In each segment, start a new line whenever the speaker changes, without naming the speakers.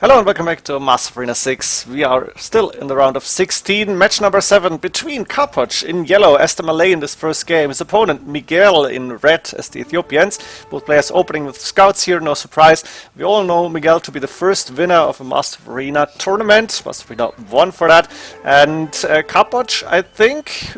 Hello and welcome back to MoA6. We are still in the round of 16, match number 7 between Capoch in yellow as the Malay in this first game, his opponent Miguel in red as the Ethiopians. Both players opening with scouts here, no surprise. We all know Miguel to be the first winner of a Master Arena tournament. Master Arena won for that. And Capoch, I think,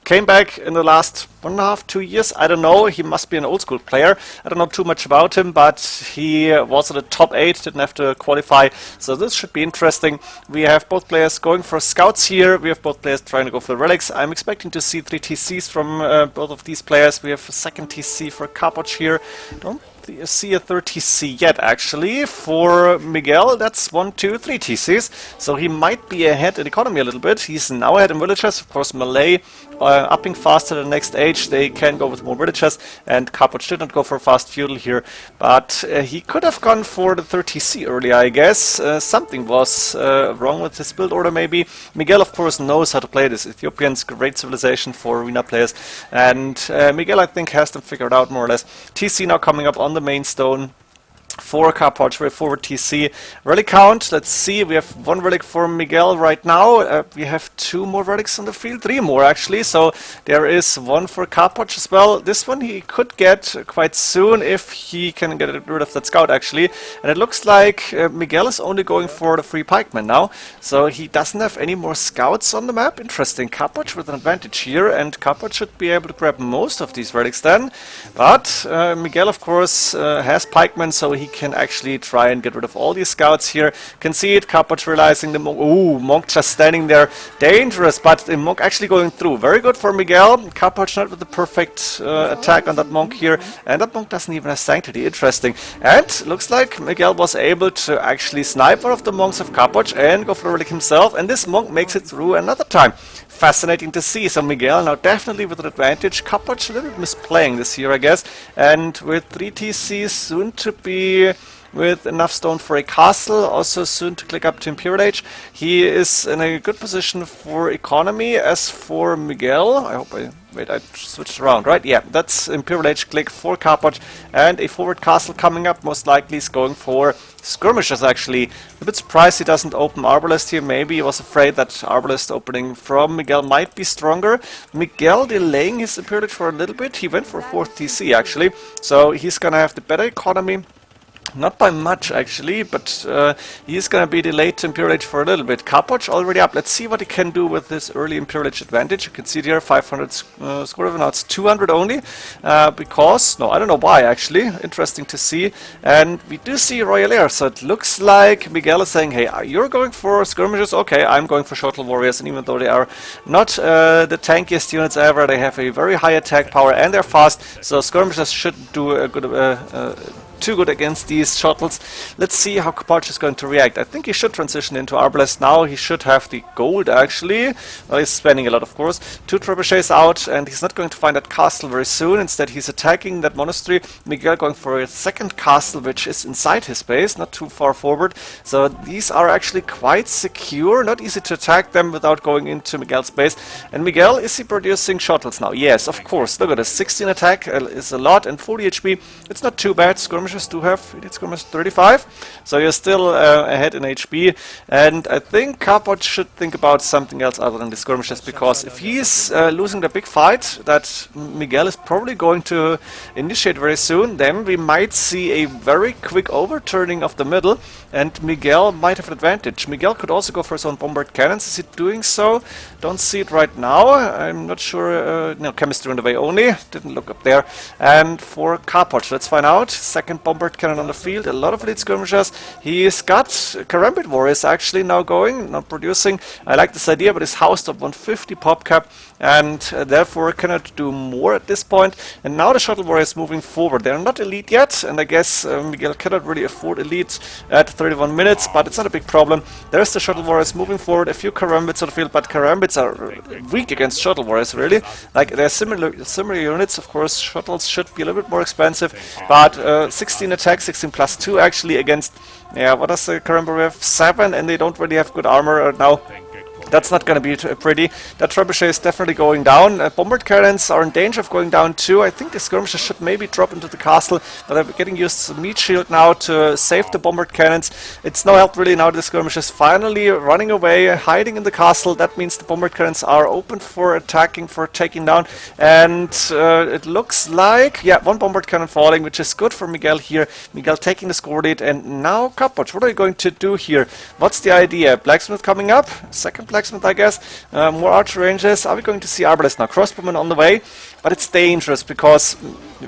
came back in the last 1.5, 2 years. I don't know. He must be an old school player. I don't know too much about him, but he was in the top 8, didn't have to qualify. So this should be interesting. We have both players going for scouts here. We have both players trying to go for the relics. I'm expecting to see 3 TCs from both of these players. We have a second TC for Capoch here. Don't see a third TC yet, actually. For Miguel, that's 1, 2, 3 TCs. So he might be ahead in economy a little bit. He's now ahead in villagers. Of course, Malay upping faster the next age. They can go with more villagers. And Capoch did not go for fast feudal here. But he could have gone for the third TC earlier, I guess. Something was wrong with his build order, maybe. Miguel, of course, knows how to play this. Ethiopians, great civilization for arena players. And Miguel, I think, has them figured out more or less. TC now coming up on the main stone for Capoch, very forward TC. Relic count, let's see, we have 1 relic for Miguel right now. We have 2 more relics on the field, 3 more actually, so there is 1 for Capoch as well. This one he could get quite soon if he can get rid of that scout actually. And it looks like Miguel is only going for the free pikeman now, so he doesn't have any more scouts on the map. Interesting. Capoch with an advantage here, and Capoch should be able to grab most of these relics then. But Miguel, of course, has pikemen, so he can actually try and get rid of all these scouts here. Can see it, Capoch realizing the monk. Ooh, monk just standing there. Dangerous, but the monk actually going through. Very good for Miguel. Capoch not with the perfect attack on that monk here. And that monk doesn't even have sanctity. Interesting. And looks like Miguel was able to actually snipe one of the monks of Capoch and go for the relic himself. And this monk makes it through another time. Fascinating to see. So Miguel now definitely with an advantage. Capoch a little bit misplaying this year, I guess. And with 3 TCs soon to be with enough stone for a castle, also soon to click up to Imperial Age. He is in a good position for economy. As for Miguel, I hope I switched around, right? Yeah, that's Imperial Age click for Capoch, and a forward castle coming up. Most likely is going for skirmishes actually. A bit surprised he doesn't open Arbalest here. Maybe he was afraid that Arbalest opening from Miguel might be stronger. Miguel delaying his Imperial Age for a little bit. He went for 4th TC actually, so he's gonna have the better economy. Not by much actually, but he's gonna be delayed to Imperial Age for a little bit. Capoch already up. Let's see what he can do with this early Imperial Age advantage. You can see here 500 score, now it's 200 only, because, no, I don't know why actually. Interesting to see. And we do see Royal Air, so it looks like Miguel is saying, hey, you're going for skirmishes? Okay, I'm going for shuttle warriors, and even though they are not the tankiest units ever, they have a very high attack power and they're fast, so skirmishes should do a good too good against these shuttles. Let's see how Capoch is going to react. I think he should transition into Arbalest now. He should have the gold actually. Well, he's spending a lot, of course. 2 trebuchets out, and he's not going to find that castle very soon. Instead, he's attacking that monastery. Miguel going for a second castle, which is inside his base, not too far forward. So these are actually quite secure. Not easy to attack them without going into Miguel's base. And Miguel, is he producing shuttles now? Yes, of course. Look at this. 16 attack is a lot, and 40 HP. It's not too bad. Skirmish do have elite skirmishers 35, so you're still ahead in HP, and I think Capoch should think about something else other than the skirmishes, because if he's losing the big fight that Miguel is probably going to initiate very soon, then we might see a very quick overturning of the middle, and Miguel might have an advantage. Miguel could also go for his own bombard cannons. Is he doing so? Don't see it right now. I'm not sure. No, chemistry on the way only. Didn't look up there. And for Capoch, let's find out. Second bombard cannon on the field. A lot of elite skirmishers. He's got Karambit warriors actually now going, not producing. I like this idea, but his house top 150 pop cap, and therefore cannot do more at this point. And now the shuttle warriors moving forward. They're not elite yet, and I guess Miguel cannot really afford elite at 31 minutes, but it's not a big problem. There's the shuttle warriors moving forward. A few Karambits on the field, but Karambits are weak against shuttle warriors, really. Like, they're similar units. Of course, shuttles should be a little bit more expensive, but 16 attack, 16 plus 2 actually against, yeah, what does the Karambit have? 7, and they don't really have good armor now. That's not going to be pretty. That trebuchet is definitely going down. Bombard cannons are in danger of going down too. I think the skirmishers should maybe drop into the castle, but I'm getting used to meat shield now to save the bombard cannons. It's no help really now. The skirmishers finally running away, hiding in the castle. That means the bombard cannons are open for attacking, for taking down. And it looks like, yeah, one bombard cannon falling, which is good for Miguel here. Miguel taking the score lead. And now Capoch, what are you going to do here? What's the idea? Blacksmith coming up, second blacksmith I guess, more archer ranges. Are we going to see arbalest now? Crossbowmen on the way, but it's dangerous because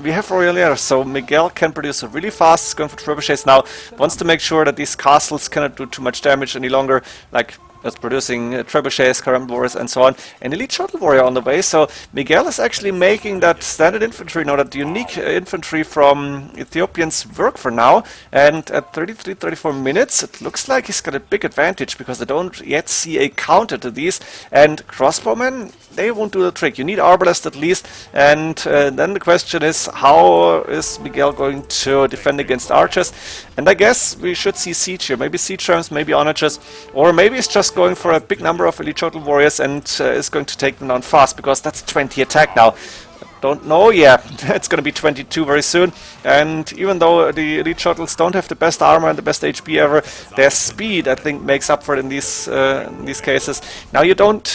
we have Royaliers, so Miguel can produce really fast. He's going for trebuchets now, wants to make sure that these castles cannot do too much damage any longer, like as producing trebuchets, carambores and so on. An elite shuttle warrior on the way, so Miguel is actually making that standard infantry, now that unique infantry from Ethiopians work for now. And at 33-34 minutes, it looks like he's got a big advantage because I don't yet see a counter to these. And crossbowmen, they won't do the trick. You need arbalest at least. And then the question is, how is Miguel going to defend against archers? And I guess we should see siege here. Maybe siege rams, maybe onagers, or maybe it's just going for a big number of elite shuttle warriors and is going to take them down fast, because that's 20 attack now. Don't know, yeah, it's going to be 22 very soon. And even though the elite shuttles don't have the best armor and the best HP ever, their speed, I think, makes up for it in these cases. Now you don't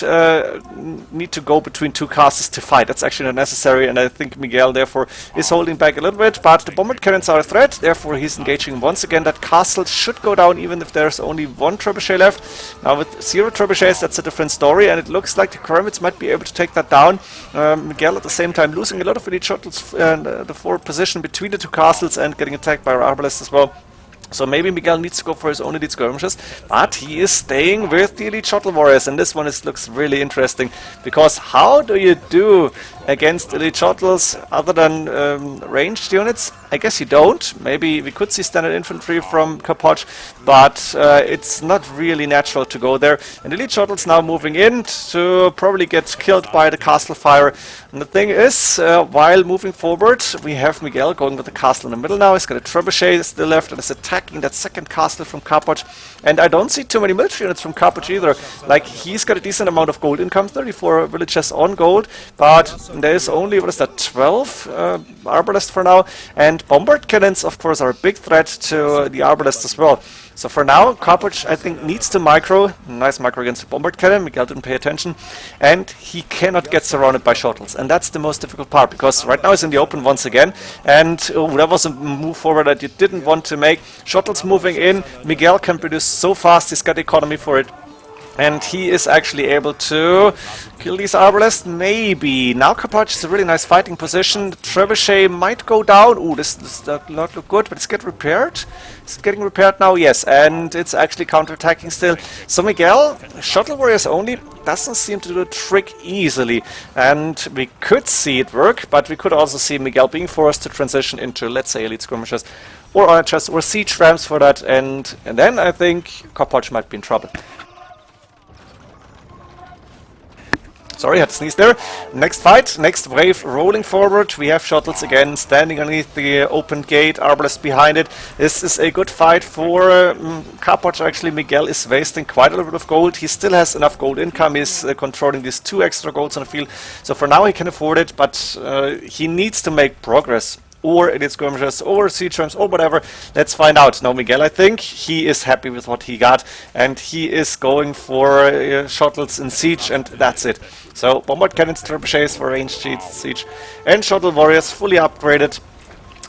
need to go between two castles to fight. That's actually not necessary, and I think Miguel therefore is holding back a little bit. But the bombard cannons are a threat, therefore he's engaging once again. That castle should go down even if there's only one trebuchet left. Now with 0 trebuchets, that's a different story, and it looks like the Kermits might be able to take that down. Miguel at the same time losing a lot of elite shuttles and the forward position between the two castles and getting attacked by arbalists as well. So maybe Miguel needs to go for his own elite skirmishes, but he is staying with the elite shuttle warriors, and this one looks really interesting, because how do you do against elite shuttles other than ranged units? I guess you don't. Maybe we could see standard infantry from Capoch, but it's not really natural to go there. And elite shuttles now moving in to probably get killed by the castle fire. And the thing is, while moving forward, we have Miguel going with the castle in the middle now. He's got a trebuchet still left and is attacking that second castle from Capoch. And I don't see too many military units from Capoch either. Like, he's got a decent amount of gold income, 34 villages on gold, but there's only, what is that, 12 arbalest for now. And bombard cannons, of course, are a big threat to the arbalest as well. So for now, Capoch, I think, needs to micro. Nice micro against the bombard cannon. Miguel didn't pay attention. And he cannot get surrounded by shuttles. And that's the most difficult part, because right now he's in the open once again. And that was a move forward that you didn't want to make. Shuttles moving in. Miguel can produce so fast. He's got economy for it. And he is actually able to kill these arbalists, maybe. Now Capoch is a really nice fighting position. The trebuchet might go down. Ooh, this does not look good, but it's getting repaired. Is it getting repaired now? Yes, and it's actually counterattacking still. So Miguel, shuttle warriors only, doesn't seem to do the trick easily. And we could see it work, but we could also see Miguel being forced to transition into, let's say, elite skirmishers, or archers, or siege rams for that. And then I think Capoch might be in trouble. Sorry, I had to sneeze there. Next fight, next wave rolling forward. We have shuttles again standing underneath the open gate, arbalest behind it. This is a good fight for Capoch. Actually, Miguel is wasting quite a little bit of gold. He still has enough gold income. He's controlling these 2 extra golds on the field. So for now he can afford it, but he needs to make progress. Or elite skirmishers, or siege rams, or whatever. Let's find out. Now Miguel, I think, he is happy with what he got, and he is going for shuttles in siege, and that's it. So bombard cannons, trebuchets for ranged siege, and shuttle warriors fully upgraded.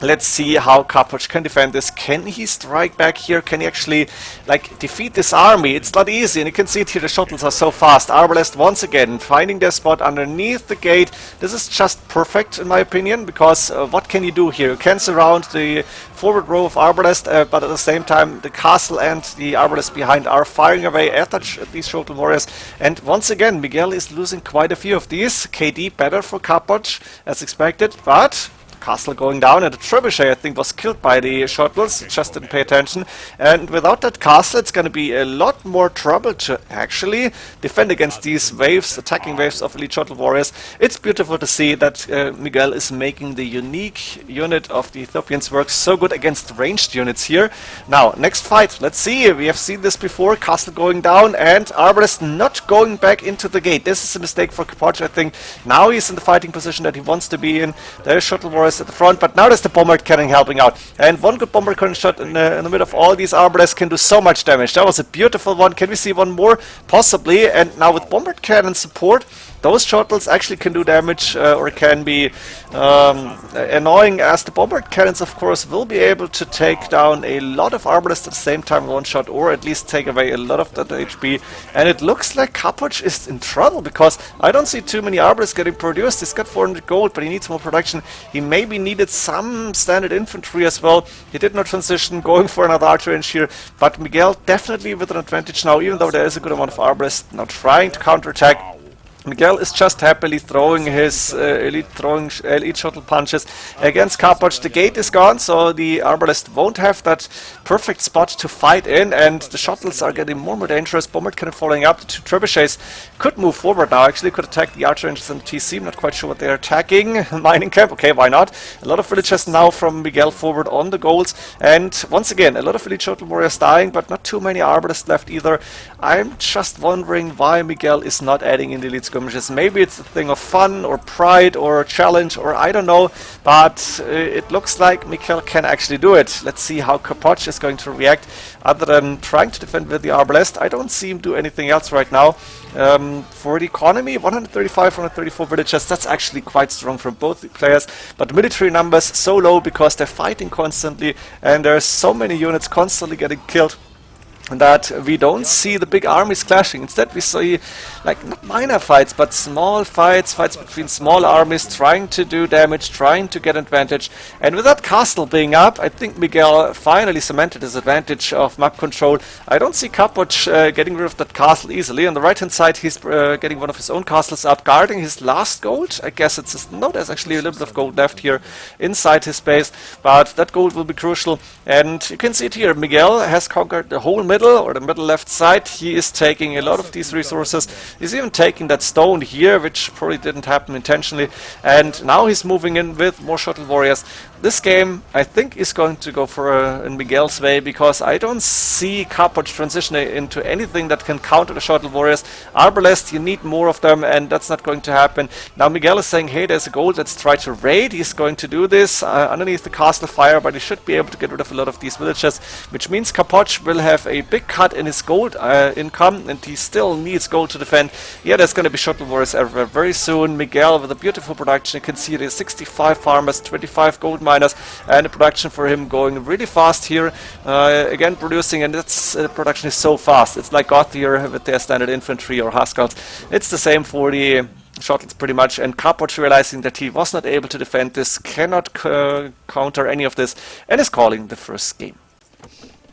Let's see how Capoch can defend this. Can he strike back here? Can he actually, like, defeat this army? It's not easy, and you can see it here, the shuttles are so fast. Arbalest once again finding their spot underneath the gate. This is just perfect in my opinion, because what can you do here? You can surround the forward row of arbalest, but at the same time the castle and the arbalest behind are firing away at these shuttle warriors. And once again, Miguel is losing quite a few of these. KD better for Capoch as expected, but castle going down, and the trebuchet I think was killed by the shuttles, just didn't pay attention. And without that castle it's going to be a lot more trouble to actually defend against these waves, attacking waves of elite shuttle warriors. It's beautiful to see that Miguel is making the unique unit of the Ethiopians work so good against ranged units here. Now, next fight, let's see, we have seen this before, castle going down and Arbalest not going back into the gate. This is a mistake for Capoch, I think. Now he's in the fighting position that he wants to be in. There's shuttle warriors at the front, but now there's the bombard cannon helping out. And one good bombard cannon shot in the middle of all these Arbalests can do so much damage. That was a beautiful one. Can we see one more? Possibly. And now with bombard cannon support, those shuttles actually can do damage or can be annoying, as the bombard cannons of course will be able to take down a lot of Arbalests at the same time in one shot, or at least take away a lot of that HP. And it looks like Capoch is in trouble, because I don't see too many Arbalests getting produced. He's got 400 gold, but he needs more production. He maybe needed some standard infantry as well. He did not transition, going for another archer range here, but Miguel definitely with an advantage now, even though there is a good amount of Arbalests now trying to counterattack. Miguel is just happily throwing his elite shuttle punches against Capoch. The gate is gone, so the Arbalest won't have that perfect spot to fight in, and the shuttles are getting more and more dangerous. Bombard cannon following up. The two trebuchets could move forward now, actually could attack the archer engines and TC. I'm not quite sure what they're attacking. Mining camp, okay, why not? A lot of villagers now from Miguel forward on the goals, and once again a lot of elite shuttle warriors dying, but not too many Arbalests left either. I'm just wondering why Miguel is not adding in the elite skirmishes. Maybe it's a thing of fun or pride or challenge, or I don't know, but it looks like Miguel can actually do it. Let's see how Capoch is going to react. Other than trying to defend with the Arbalest, I don't see him do anything else right now. For the economy, 135, 134 villagers, that's actually quite strong from both the players, but military numbers so low because they're fighting constantly and there's so many units constantly getting killed that we don't see the big armies clashing. Instead we see, like, not minor fights, but small fights between small armies trying to do damage, trying to get advantage. And with that castle being up, I think Miguel finally cemented his advantage of map control. I don't see Capoch getting rid of that castle easily. On the right hand side he's getting one of his own castles up, guarding his last gold. I guess it's his, no, there's actually a little bit of gold left here inside his base, but that gold will be crucial. And you can see it here, Miguel has conquered the whole middle, or the middle left side. He is taking a lot of these resources. He's even taking that stone here, which probably didn't happen intentionally, and now he's moving in with more shuttle warriors. This game, I think, is going to go for in Miguel's way, because I don't see Capoch transitioning into anything that can counter the shuttle warriors. Arbalest, you need more of them, and that's not going to happen. Now Miguel is saying, hey, there's a gold, let's try to raid. He's going to do this underneath the castle fire, but he should be able to get rid of a lot of these villagers, which means Capoch will have a big cut in his gold income, and he still needs gold to defend. Yeah, there's going to be shuttle warriors everywhere very soon. Miguel with a beautiful production. You can see there's 65 farmers, 25 gold miners, and the production for him going really fast here. Again, producing, and its production is so fast. It's like Goth here with their standard infantry or Huskals. It's the same for the shuttles pretty much, and Capoch, realizing that he was not able to defend this, cannot counter any of this, and is calling the first game.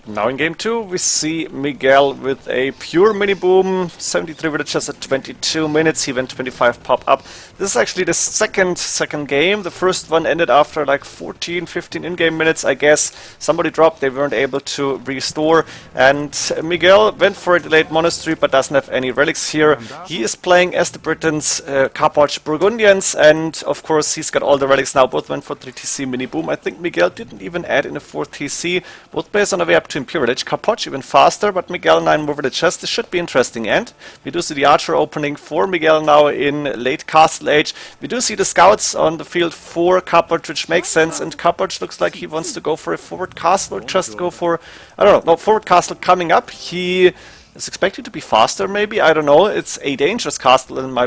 Now in game 2 we see Miguel with a pure mini boom, 73 villagers at 22 minutes, he went 25 pop up. This is actually the second game. The first one ended after like 14, 15 in-game minutes, I guess. Somebody dropped, they weren't able to restore, and Miguel went for a delayed monastery but doesn't have any relics here. He is playing as the Britons, Capoch Burgundians, and of course he's got all the relics now. Both went for 3 TC mini boom. I think Miguel didn't even add in a 4th TC. Both players on the way up to Impure Village. Capoch even faster, but Miguel 9 more villages. This should be interesting. And we do see the archer opening for Miguel now in late castle age. We do see the scouts on the field for Capoch, which makes sense, and Capoch looks like he wants to go for a forward castle or just go for, I don't know, no, forward castle coming up. He is expected to be faster, maybe, I don't know. It's a dangerous castle in my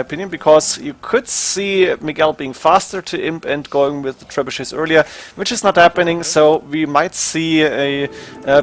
opinion, because you could see Miguel being faster to imp and going with the trebuchets earlier, which is not happening, so we might see a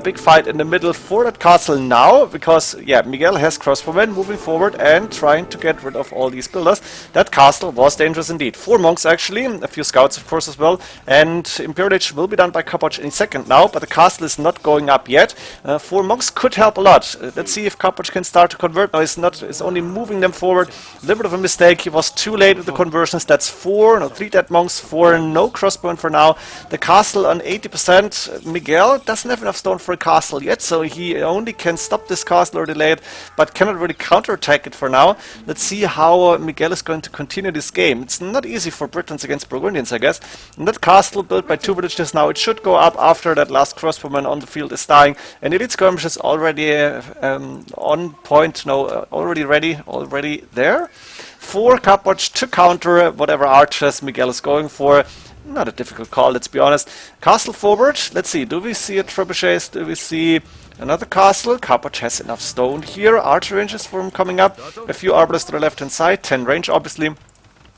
big fight in the middle for that castle now, because, yeah, Miguel has crossbowmen moving forward and trying to get rid of all these builders. That castle was dangerous indeed. 4 monks actually, a few scouts of course as well, and Imperial will be done by Capoch in a second now, but the castle is not going up yet. 4 monks could help a lot. but let's see if Capoch can start to convert. Now he's only moving them forward. A little bit of a mistake. He was too late with the conversions. That's 4, no 3 dead monks, 4, no crossbow for now. The castle on 80%. Miguel doesn't have enough stone for a castle yet, so he only can stop this castle or delay it, but cannot really counterattack it for now. Let's see how Miguel is going to continue this game. It's not easy for Britons against Burgundians, I guess. And that castle built by 2 villages now, it should go up after that last crossbowman on the field is dying. And elite skirmish is already on point, no, already ready, already there. For Capoch to counter whatever archers Miguel is going for. Not a difficult call, let's be honest. Castle forward, let's see, do we see a trebuchet? Do we see another castle? Capoch has enough stone here. Archer ranges for him coming up. A few arbalists to the left hand side, 10 range obviously.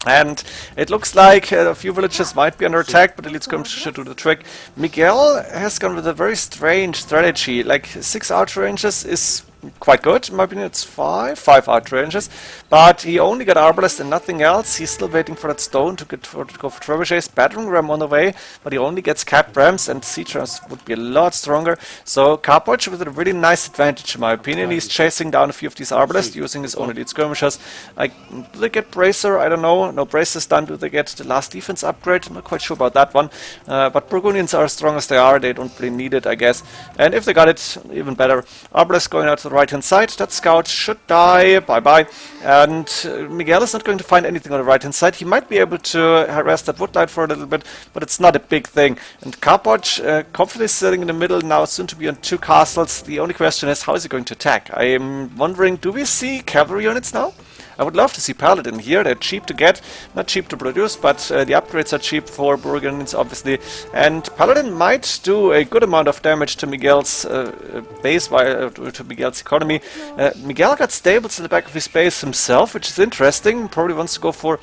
And it looks like a few villages might be under attack, but elite skirmish should do the trick. Miguel has gone with a very strange strategy. Like 6 archer ranges is quite good, in my opinion. It's 5 archer ranges, but he only got arbalest and nothing else. He's still waiting for that stone to go for trebuchets. Battering ram on the way, but he only gets cap rams, and siege rams would be a lot stronger. So Capoch with a really nice advantage, in my opinion. He's chasing down a few of these arbalists using his own elite skirmishers. Do they get bracer? I don't know. No braces done. Do they get the last defense upgrade? I'm not quite sure about that one. But Burgundians are as strong as they are. They don't really need it, I guess. And if they got it, even better. Arbalest going out to the right hand side. That scout should die. Bye bye. And Miguel is not going to find anything on the right hand side. He might be able to harass that woodlight for a little bit, but it's not a big thing. And Capoch confidently sitting in the middle now, soon to be on 2 castles. The only question is, how is he going to attack? I am wondering, do we see cavalry units now? I would love to see Paladin here. They're cheap to get, not cheap to produce, but the upgrades are cheap for Burgundians, obviously. And Paladin might do a good amount of damage to Miguel's base, to Miguel's economy. Miguel got stables in the back of his base himself, which is interesting. Probably wants to go for...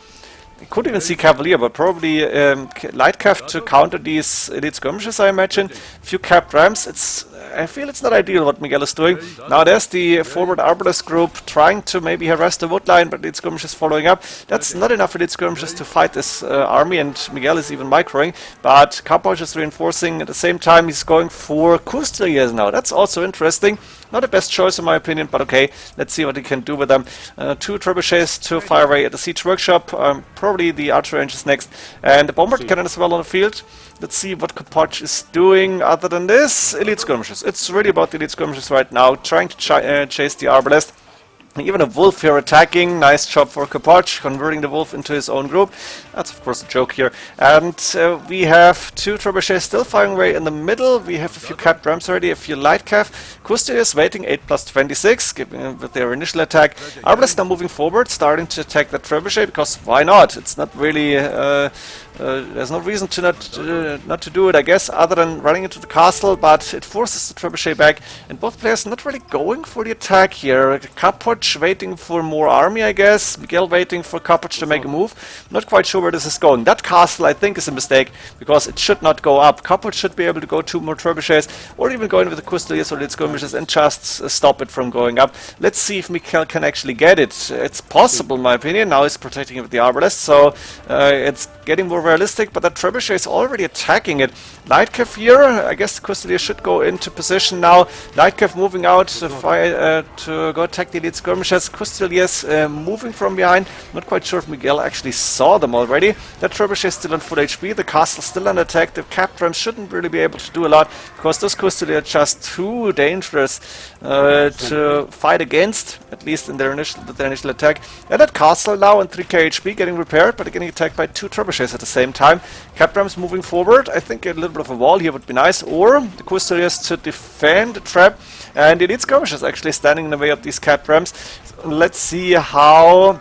I could even see Cavalier, but probably light cav to counter these elite skirmishes, I imagine. Few capped rams. I feel it's not ideal what Miguel is doing. Now there's the forward arbalest group trying to maybe harass the wood line, but elite skirmishes following up. That's not enough elite skirmishes to fight this army, and Miguel is even microing. But Capoch is reinforcing. At the same time, he's going for Custodians now. That's also interesting. Not the best choice in my opinion, but okay, let's see what he can do with them. 2 trebuchets to fire away at the siege workshop. Probably the archer range is next. And the bombard cannon as well on the field. Let's see what Capoch is doing other than this. Elite skirmishes. It's really about the elite skirmishes right now, trying to chase the arbalest. Even a wolf here attacking. Nice job for Capoch, converting the wolf into his own group. That's of course a joke here. And we have 2 trebuchets still firing away in the middle. We have a few capped rams already, a few light cav. Custodians waiting 8 plus 26, giving with their initial attack. Arbalest now moving forward, starting to attack the trebuchet, because why not? It's not really... there's no reason to not to do it, I guess, other than running into the castle, but it forces the trebuchet back, and both players not really going for the attack here. Capoch waiting for more army, I guess. Miguel waiting for Capoch to make a move. Not quite sure where this is going. That castle, I think, is a mistake, because it should not go up. Capoch should be able to go 2 more trebuchets, or even go in with the Custodians or elite skirmishes and just stop it from going up. Let's see if Miguel can actually get it. It's possible, in my opinion. Now he's protecting it with the arbalest, so it's getting more realistic, but that trebuchet is already attacking it. Light cav here, I guess the Custodians should go into position now. Light cav moving out to go attack the elite skirmishers. Custodians moving from behind. Not quite sure if Miguel actually saw them already. That trebuchet is still on full HP. The castle still under attack. The cap rams shouldn't really be able to do a lot, because those Custodians are just too dangerous to fight against, at least in their initial attack. And that castle now on 3k HP getting repaired, but getting attacked by 2 trebuchets at the same time. Cap rams moving forward. I think a little bit of a wall here would be nice, or the Custodians to defend the trap, and the elite skirmishers actually standing in the way of these cap rams. Let's see how...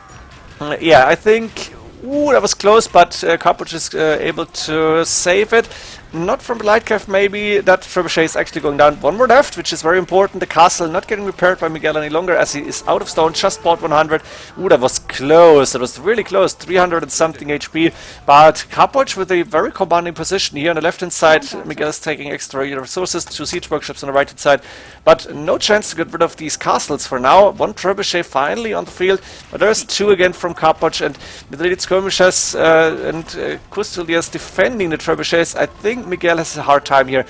yeah, I think... Ooh, that was close, but Capoch is able to save it. Not from the light cav, maybe. That trebuchet is actually going down. 1 more left, which is very important. The castle not getting repaired by Miguel any longer, as he is out of stone. Just bought 100. Ooh, that was close. That was really close. 300 and something HP. But Capoch with a very commanding position here on the left-hand side. Miguel is taking extra resources. 2 siege workshops on the right-hand side. But no chance to get rid of these castles for now. 1 trebuchet finally on the field. But there's 2 again from Capoch. And with the elite skirmishers and Custodians defending the trebuchets, I think think Miguel has a hard time here.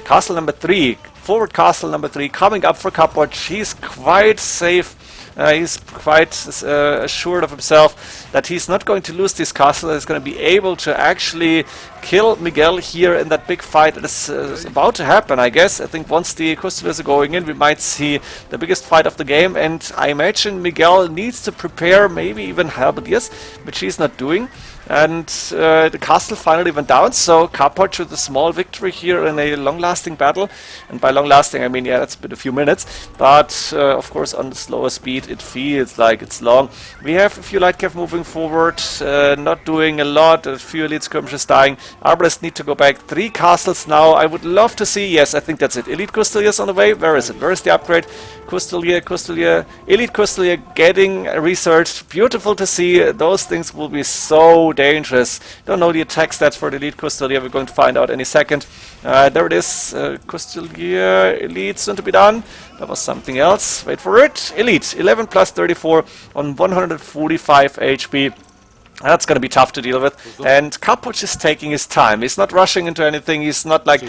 Castle number 3, forward castle number 3, coming up for Capoch. He's quite safe. He's quite assured of himself that he's not going to lose this castle. He's going to be able to actually kill Miguel here in that big fight that is about to happen, I guess. I think once the Custodians are going in, we might see the biggest fight of the game, and I imagine Miguel needs to prepare maybe even halberdiers, which he's not doing. And the castle finally went down, so Capoch with a small victory here in a long-lasting battle. And by long-lasting, I mean, yeah, that's been a few minutes. But, of course, on the slower speed, it feels like it's long. We have a few light cav moving forward, not doing a lot, a few elite skirmishes dying. Arbalists need to go back. 3 castles now. I would love to see, yes, I think that's it. Elite Custodians on the way. Where is it? Where is the upgrade? Custodier, Elite Custodier getting researched. Beautiful to see. Those things will be so dangerous. Don't know the attack stats for the Elite Custodier. We're going to find out any second. There it is. Custodier Elite soon to be done. That was something else. Wait for it. Elite 11 plus 34 on 145 HP. That's going to be tough to deal with, and Capoch is taking his time. He's not rushing into anything. He's not like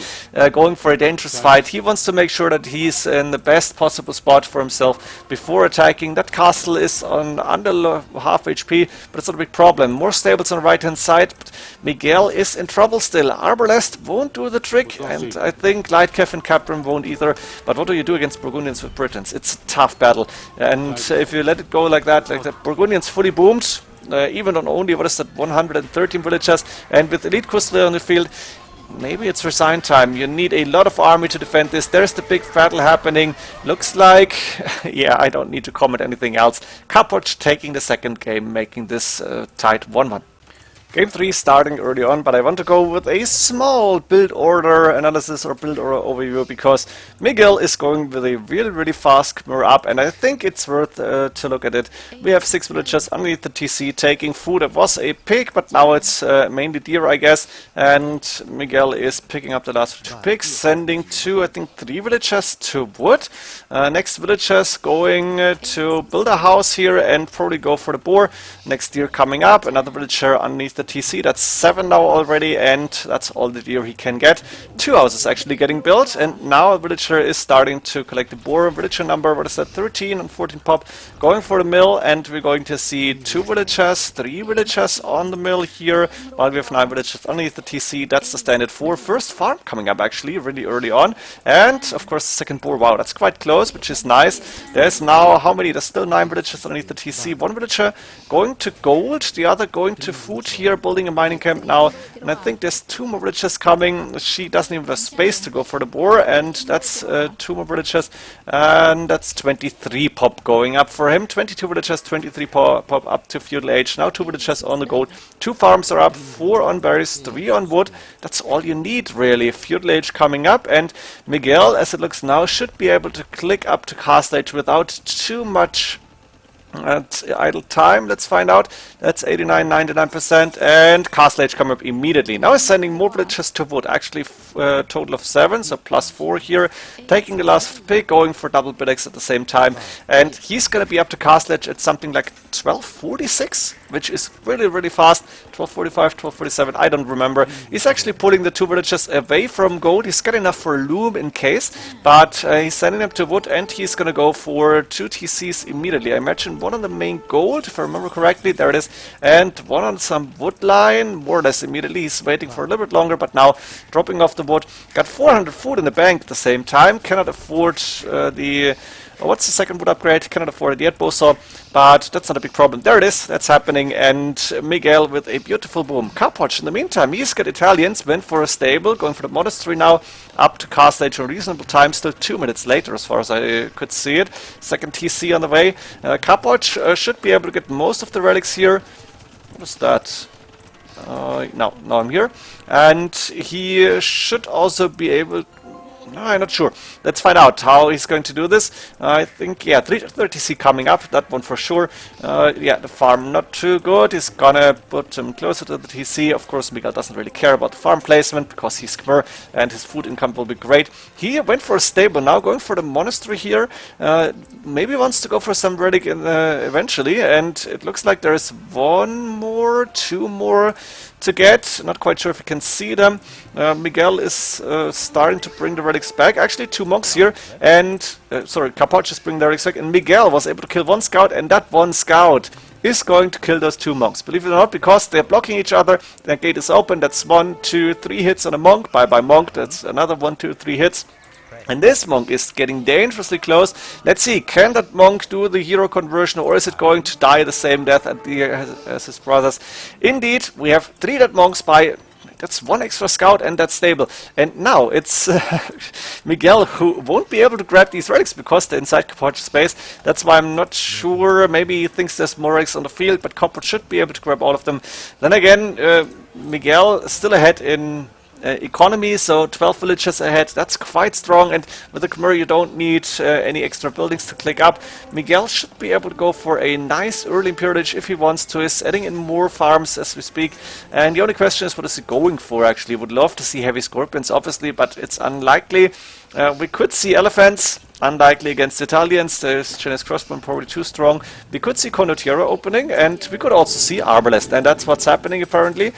going for a dangerous fight. He wants to make sure that he's in the best possible spot for himself before attacking. That castle is on under half HP, but it's not a big problem. More stables on the right hand side, but Miguel is in trouble still. Arbalest won't do the trick, and I think Light Cav and Caprim won't either. But what do you do against Burgundians with Britons? It's a tough battle, and if you let it go like that, Burgundians fully boomed. Even on only, what is that, 113 villagers, and with Elite Custodier on the field, maybe it's resign time. You need a lot of army to defend this. There's the big battle happening. Looks like, yeah, I don't need to comment anything else. Capoch taking the second game, making this tight 1-1. Game 3 starting early on, but I want to go with a small build order analysis or build order overview because Miguel is going with a really fast Khmer up, and I think it's worth to look at it. We have 6 villagers underneath the TC taking food. It was a pig, but now it's mainly deer, I guess, and Miguel is picking up the last 2 pigs, sending 2, I think 3 villagers to wood. Next villagers going to build a house here and probably go for the boar. Next deer coming up, another villager underneath the TC. That's 7 now already, and that's all the deer he can get. 2 houses actually getting built, and now a villager is starting to collect the boar. Villager number, what is that, 13 and 14 pop, going for the mill, and we're going to see 2 villagers, 3 villagers on the mill here, while we have 9 villagers underneath the TC. That's the standard 4. First farm coming up actually really early on, and of course the second boar. Wow, that's quite close, which is nice. There's now, how many? There's still 9 villagers underneath the TC. 1 villager going to gold, the other going to food here, building a mining camp now, and I think there's 2 more villagers coming. She doesn't even have space to go for the boar, and that's 2 more villagers, and that's 23 pop going up for him. 22 villagers, 23 pop up to feudal age. Now 2 villagers on the gold, 2 farms are up, 4 on berries, 3 on wood. That's all you need really. Feudal age coming up, and Miguel, as it looks now, should be able to click up to castle age without too much at idle time. Let's find out. That's 89-99%, and castle age come up immediately. Now he's sending more villagers to wood, actually a total of 7, so +4 here, taking the last pick, going for double buildings at the same time, and he's gonna be up to castle age at something like 1246, which is really fast. 1245, 1247, I don't remember. He's actually pulling the 2 villagers away from gold. He's got enough for loom in case, but he's sending them to wood, and he's gonna go for 2 TCs immediately. I imagine 1 on the main gold, if I remember correctly, there it is, and 1 on some wood line, more or less immediately. He's waiting for a little bit longer, but now dropping off the wood. Got 400 food in the bank at the same time. Cannot afford what's the second wood upgrade? Cannot afford it yet, Bosaw, but that's not a big problem. There it is, that's happening, and Miguel with a beautiful boom. Capoch, in the meantime, he's got Italians, went for a stable, going for the monastery now, up to castle age in reasonable time, still 2 minutes later as far as I could see it. Second TC on the way. Capoch should be able to get most of the relics here. What is that? No, I'm here. And he should also be able... No, I'm not sure. Let's find out how he's going to do this. I think, yeah, 30C coming up, that one for sure. Yeah, the farm not too good. He's gonna put him closer to the TC. Of course, Miguel doesn't really care about the farm placement because he's Khmer and his food income will be great. He went for a stable, now going for the monastery here. Maybe wants to go for some relic eventually, and it looks like there's 1 more more, 2 more to get. Not quite sure if you can see them. Miguel is starting to bring the relics back. Actually, 2 monks here, and sorry, Capoch is bringing the relics back, and Miguel was able to kill 1 scout, and that 1 scout is going to kill those 2 monks. Believe it or not, because they're blocking each other. That gate is open. That's 1, 2, 3 hits on a monk. Bye bye monk. That's another 1, 2, 3 hits. And this monk is getting dangerously close. Let's see, can that monk do the hero conversion, or is it going to die the same death as his brothers? Indeed, we have 3 dead monks by... That's 1 extra scout, and that's stable. And now it's Miguel who won't be able to grab these relics because they're inside Capoch space. That's why I'm not sure. Maybe he thinks there's more relics on the field, but Capoch should be able to grab all of them. Then again, Miguel still ahead in... economy, so 12 villages ahead. That's quite strong, and with the Khmer you don't need any extra buildings to click up. Miguel should be able to go for a nice early imperialage if he wants to. He's adding in more farms as we speak, and the only question is, what is he going for actually? Would love to see heavy scorpions obviously, but it's unlikely. We could see elephants. Unlikely against the Italians. The Chinese crossbow probably too strong. We could see Condottiero opening, and we could also see Arbalest, and that's what's happening apparently.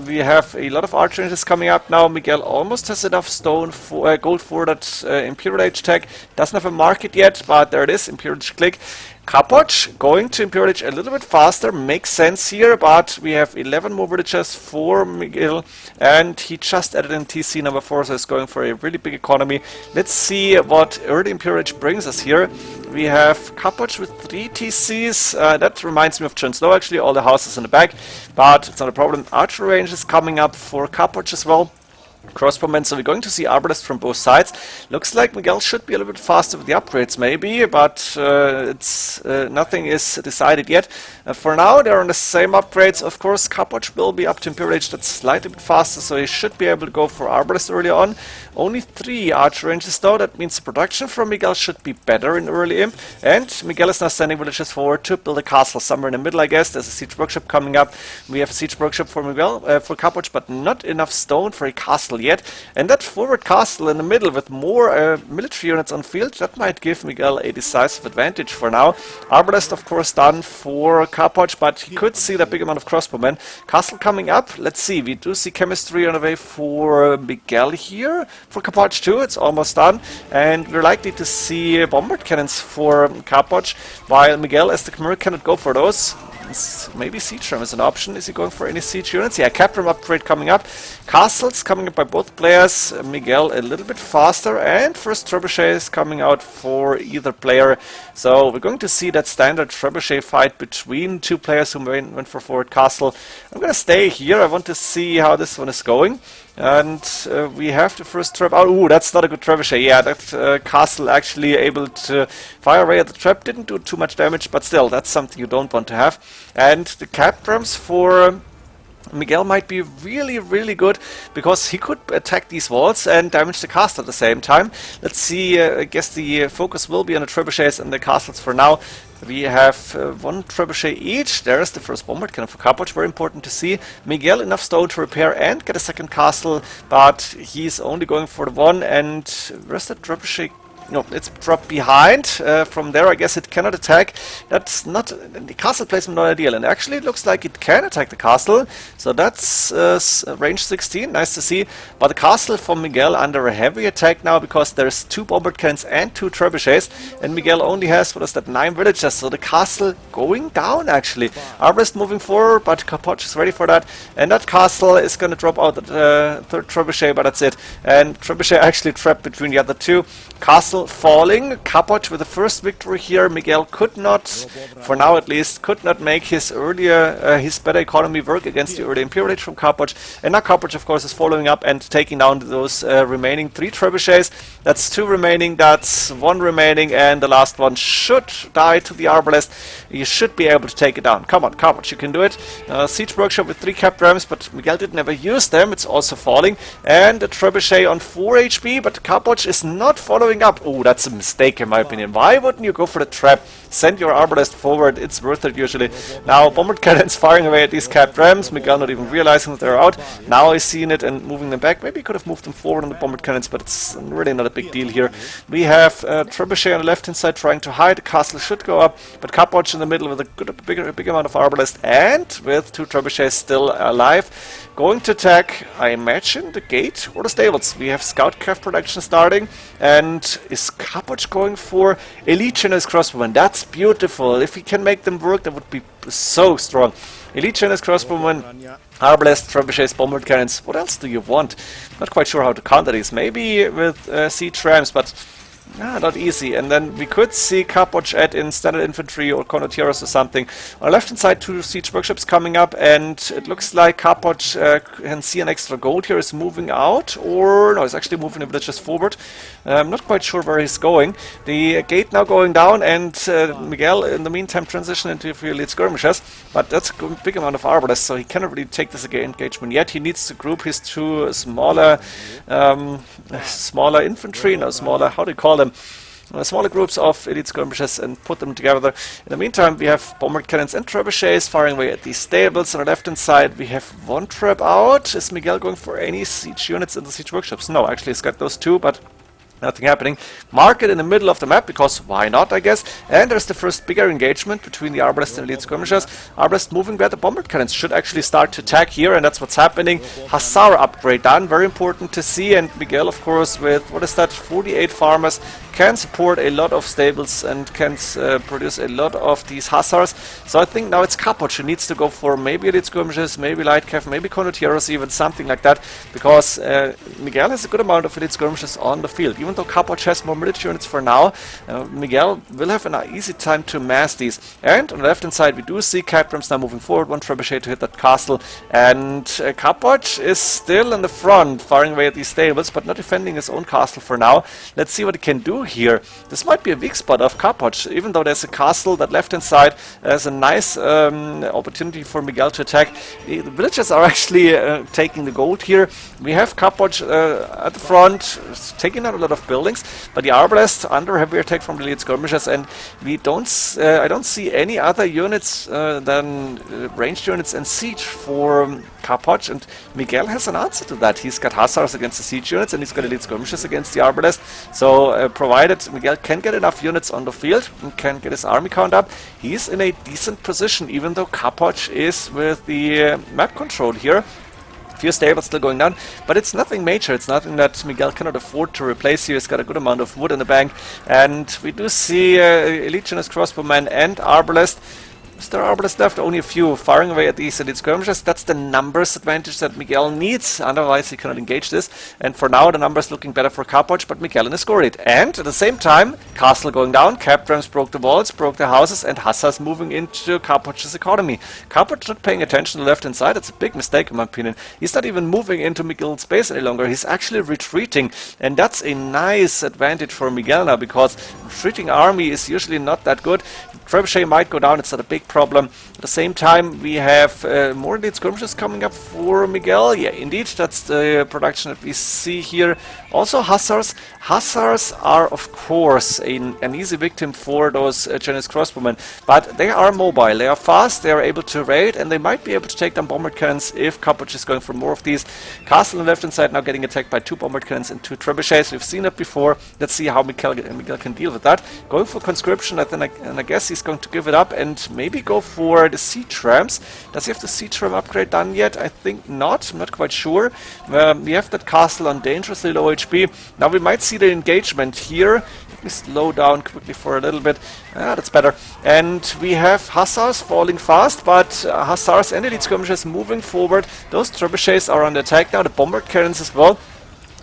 We have a lot of archer ranges coming up now. Miguel almost has enough stone for gold for that Imperial Age tech. Doesn't have a market yet, but there it is, Imperial Age click. Capoch going to Imperial Age a little bit faster, makes sense here, but we have 11 more villagers for Miguel, and he just added in TC number 4, so he's going for a really big economy. Let's see what early Imperial Age brings us here. We have Capoch with 3 TCs, that reminds me of JonSlow actually, all the houses in the back, but it's not a problem. Archer range is coming up for Capoch as well. Crossbowmen, so we're going to see Arbalest from both sides. Looks like Miguel should be a little bit faster with the upgrades maybe, but it's nothing is decided yet. For now they're on the same upgrades. Of course Capoch will be up to Imperial Age, that's slightly bit faster, so he should be able to go for Arbalest early on. Only 3 archer ranges though, that means the production from Miguel should be better in early imp, and Miguel is now sending villages forward to build a castle somewhere in the middle I guess. There's a siege workshop coming up. We have a siege workshop for Miguel, for Capoch, but not enough stone for a castle yet, and that forward castle in the middle with more military units on field, that might give Miguel a decisive advantage for now. Arbalest of course done for Capoch, but he could see that big amount of crossbowmen. Castle coming up, let's see, we do see chemistry on the way for Miguel here. For Capoch too, it's almost done, and we're likely to see bombard cannons for Capoch, while Miguel as the Khmer cannot go for those. Maybe siege ram is an option. Is he going for any siege units? Yeah, cap ram upgrade coming up. Castles coming up by both players. Miguel a little bit faster, and first trebuchets coming out for either player. So we're going to see that standard trebuchet fight between 2 players who went for forward castle. I'm going to stay here. I want to see how this one is going. And we have the first trap. Oh, that's not a good trebuchet. Yeah, that castle actually able to fire away at the trap. Didn't do too much damage, but still, that's something you don't want to have. And the cap drums for Miguel might be really, really good, because he could attack these walls and damage the castle at the same time. Let's see, I guess the focus will be on the trebuchets and the castles for now. We have 1 trebuchet each. There's the first bombard cannon for Capoch, very important to see. Miguel enough stone to repair and get a second castle, but he's only going for the 1, and where's the trebuchet? No, it's dropped behind. From there, I guess it cannot attack. That's not the castle placement, not ideal. And actually, it looks like it can attack the castle. So that's range 16. Nice to see. But the castle from Miguel under a heavy attack now, because there's 2 bombard cannons and 2 trebuchets, and Miguel only has, what is that, 9 villagers. So the castle going down actually. Arbalest moving forward, but Capoch is ready for that. And that castle is going to drop out the 3rd trebuchet, but that's it. And trebuchet actually trapped between the other 2. Castle falling. Capoch with the first victory here. Miguel could not, for now at least, could not make his earlier, his better economy work against the early Imperial Age from Capoch. And now Capoch, of course, is following up and taking down those remaining 3 trebuchets. That's 2 remaining, that's 1 remaining, and the last one should die to the Arbalest. You should be able to take it down. Come on, Capoch, you can do it. Siege Workshop with 3 cap rams, but Miguel didn't ever use them. It's also falling. And a trebuchet on 4 HP, but Capoch is not following up. Oh, that's a mistake in my opinion. Why wouldn't you go for the trap? Send your arbalest forward, it's worth it usually. Now bombard cannons firing away at these capped rams, Miguel not even realizing that they're out. Now he's seeing it and moving them back. Maybe he could have moved them forward on the bombard cannons, but it's really not a big deal here. We have Trebuchet on the left hand side trying to hide. The castle should go up, but Capoch in the middle with a big amount of arbalest and with 2 Trebuchets still alive. Going to attack, I imagine, the gate or the stables. We have scout calf production starting, and is Capoch going for elite generous crossbowmen? That's beautiful. If he can make them work, that would be so strong. Elite generous crossbowmen, arbalest, trebuchets, bombard cannons. What else do you want? Not quite sure how to counter these. Maybe with siege rams, but not easy. And then we could see Capoch add in standard infantry or Conquerors or something. On the left hand side, 2 siege workshops coming up, and it looks like Capoch can see an extra gold here, is moving out, or no, he's actually moving the villages forward. I'm not quite sure where he's going. The gate now going down, and Miguel in the meantime transition into a few elite skirmishes, but that's a big amount of arbalists, so he cannot really take this engagement yet. He needs to group his 2 smaller infantry, no, smaller, how do you call them? Smaller groups of elite skirmishes and put them together. In the meantime, we have bombard cannons and trebuchets firing away at these stables. On the left hand side, we have 1 trap out. Is Miguel going for any siege units in the siege workshops? No, actually he's got those 2, but nothing happening. Mark it in the middle of the map, because why not, I guess. And there's the first bigger engagement between the arbalest and elite skirmishers. Arbalest moving where the bombard cannons should actually start to attack here, and that's what's happening. Hussar upgrade done, very important to see. And Miguel, of course, with, what is that, 48 farmers, can support a lot of stables and can produce a lot of these hussars. So I think now it's Capoch who needs to go for maybe elite skirmishers, maybe light cav, maybe Conquerors, even something like that, because Miguel has a good amount of elite skirmishers on the field. Even though Capoch has more military units for now, Miguel will have an easy time to mass these. And on the left hand side, we do see captains now moving forward, 1 trebuchet to hit that castle, and Capoch is still in the front, firing away at these stables, but not defending his own castle for now. Let's see what he can do here. This might be a weak spot of Capoch, even though there's a castle. That left hand side has a nice opportunity for Miguel to attack. The villagers are actually taking the gold here. We have Capoch at the front, taking out a lot of buildings, but the arbalest under heavy attack from the elite skirmishers, and we don't I don't see any other units than ranged units and siege for Capoch, and Miguel has an answer to that. He's got hussars against the siege units, and he's got elite skirmishers against the arbalest. So provided Miguel can get enough units on the field and can get his army count up, he's in a decent position, even though Capoch is with the map control here. Few stables still going down, but it's nothing major. It's nothing that Miguel cannot afford to replace here. He's got a good amount of wood in the bank, and we do see elite generous crossbowmen and arbalest. Is there arbalest left? Only a few firing away at these elite skirmishers. That's the numbers advantage that Miguel needs, otherwise he cannot engage this. And for now the numbers looking better for Capoch, but Miguel in a score lead. And at the same time, castle going down, cap rams broke the walls, broke the houses, and hussars moving into Capoch's economy. Capoch not paying attention to the left hand side. It's a big mistake in my opinion. He's not even moving into Miguel's base any longer. He's actually retreating, and that's a nice advantage for Miguel now, because retreating army is usually not that good. Trebuchet might go down, it's not a big problem. At the same time, we have more elite skirmishes coming up for Miguel. Yeah, indeed, that's the production that we see here. Also hussars. Hussars are, of course, an easy victim for those generous crossbowmen, but they are mobile, they are fast, they are able to raid, and they might be able to take down bombard cannons if Capoch is going for more of these. Castle on the left hand side now getting attacked by 2 bombard cannons and 2 trebuchets. We've seen that before. Let's see how Miguel can deal with that. Going for conscription, and I guess he's going to give it up and maybe go for the siege rams. Does he have the siege ram upgrade done yet? I think not. I'm not quite sure. We have that castle on dangerously low HP. Now we might see the engagement here. Let me slow down quickly for a little bit. That's better. And we have hussars falling fast, but hussars and elite skirmishers moving forward. Those trebuchets are on the attack now. The bombard cannons as well.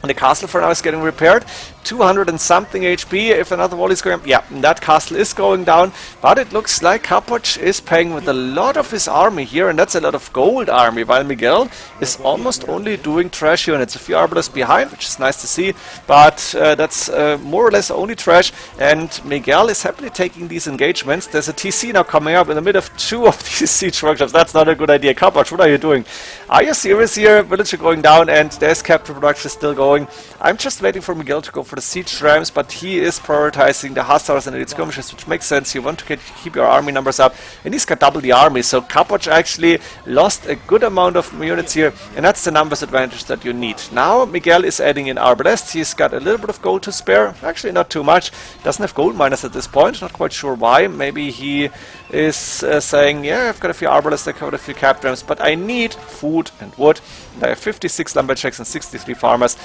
And the castle for now is getting repaired. 200 and something HP. If another wall is going, yeah, that castle is going down. But it looks like Capoch is paying with a lot of his army here, and that's a lot of gold army, while Miguel is almost only doing trash units. A few arbalists behind, which is nice to see, but that's more or less only trash, and Miguel is happily taking these engagements. There's a TC now coming up in the middle of 2 of these siege workshops. That's not a good idea. Capoch, what are you doing? Are you serious here? Villager going down, and there's capture production still going. going. I'm just waiting for Miguel to go for the siege rams, but he is prioritizing the hussars and elite skirmishers, which makes sense. You want to keep your army numbers up, and he's got double the army. So Capoch actually lost a good amount of units here, and that's the numbers advantage that you need. Now Miguel is adding in arbalests. He's got a little bit of gold to spare, actually not too much. Doesn't have gold miners at this point, not quite sure why. Maybe he is saying, yeah, I've got a few arbalests, I've got a few cap drams, but I need food and wood. I have 56 lumberjacks and 63 farmers.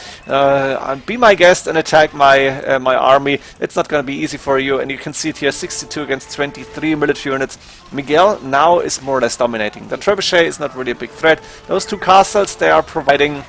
Be my guest and attack my my army. It's not going to be easy for you, and you can see it here, 62 against 23 military units. Miguel now is more or less dominating. The trebuchet is not really a big threat. Those two castles, they are providing